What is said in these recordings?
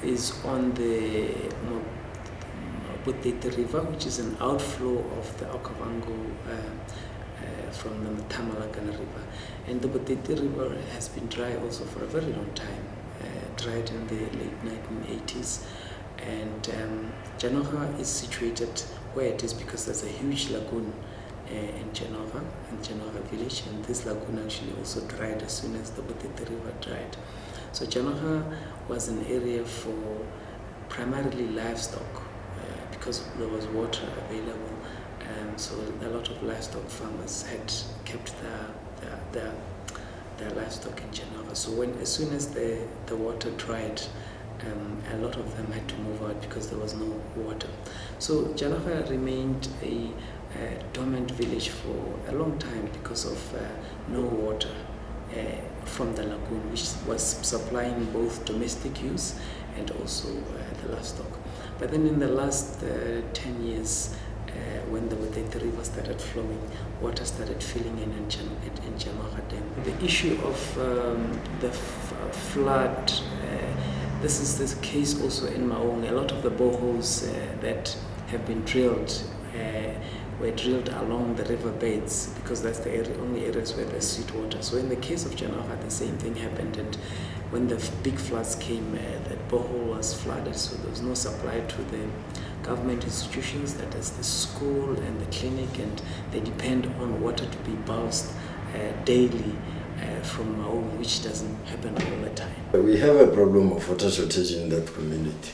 is on the Delta River, which is an outflow of the Okavango from the Tamalagana River. And the Delta River has been dry also for a very long time, dried in the late 1980s. And Chanoga is situated where it is because there's a huge lagoon in Chanoga village, and this lagoon actually also dried as soon as the Delta River dried. So Chanoga was an area for primarily livestock because there was water available. So a lot of livestock farmers had kept their livestock in Chanoga. So as soon as the water dried, a lot of them had to move out because there was no water. So Chanoga remained a dormant village for a long time because of no water from the lagoon, which was supplying both domestic use and also the livestock. But then in the last 10 years, when the River started flowing, water started filling in Chanoga Dam. The issue of the flood, this is the case also in Maung. A lot of the boreholes that have been drilled were drilled along the river beds because that's the only areas where there's sweet water. So in the case of Chanoga, the same thing happened, and when the big floods came, that borehole was flooded, so there was no supply to the government institutions, that is the school and the clinic, and they depend on water to be bounced daily from Maung, which doesn't happen all the time. We have a problem of water shortage in that community.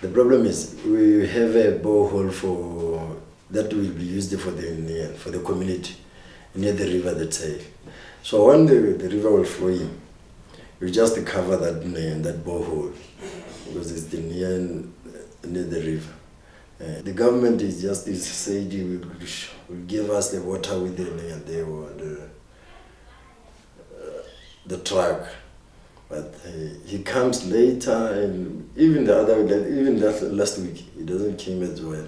The problem is we have a borehole that will be used for the community near the river that side. So when the river will flow in, we just cover that borehole because it's near the river. The government is just said he will give us the water with the truck, but he comes later, and even last week he doesn't come as well.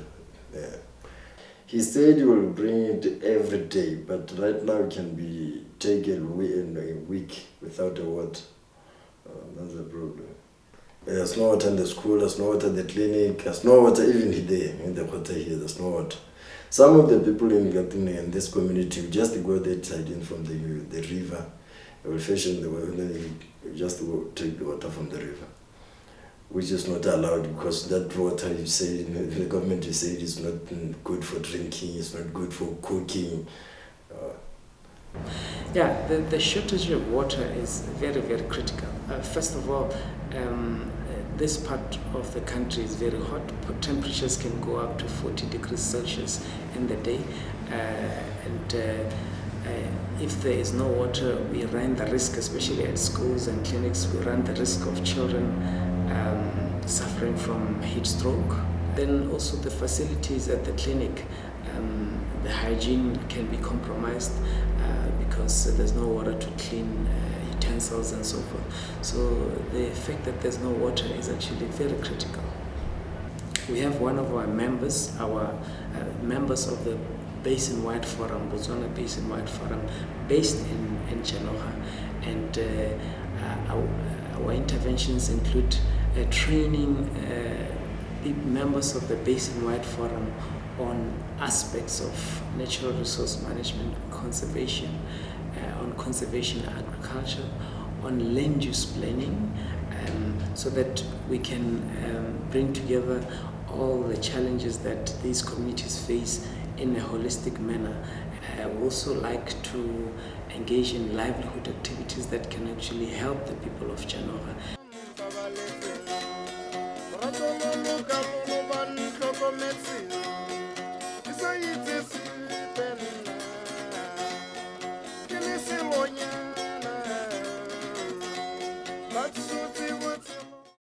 He said he will bring it every day, but right now it can be taken in a week without the water. That's the problem. There's no water in the school, there's no water in the clinic, there's no water even here in the water here, there's no water. Some of the people in this community will just go there in from the river, they will fashion the water, and then you just go take the water from the river, which is not allowed because that water, you say, the government, you say, is not good for drinking, it's not good for cooking. Yeah, the shortage of water is very, very critical. First of all, this part of the country is very hot. Temperatures can go up to 40 degrees Celsius in the day. If there is no water, we run the risk, especially at schools and clinics, we run the risk of children suffering from heat stroke. Then also the facilities at the clinic, the hygiene can be compromised because there's no water to clean utensils and so forth. So the fact that there's no water is actually very critical. We have one of our members of the Basin-wide Forum, Botswana Basin-wide Forum, based in Chanoga, and our interventions include training members of the Basin-wide Forum on aspects of natural resource management, conservation, on conservation agriculture, on land use planning, so that we can bring together all the challenges that these communities face in a holistic manner. I would also like to engage in livelihood activities that can actually help the people of Chanoga. It's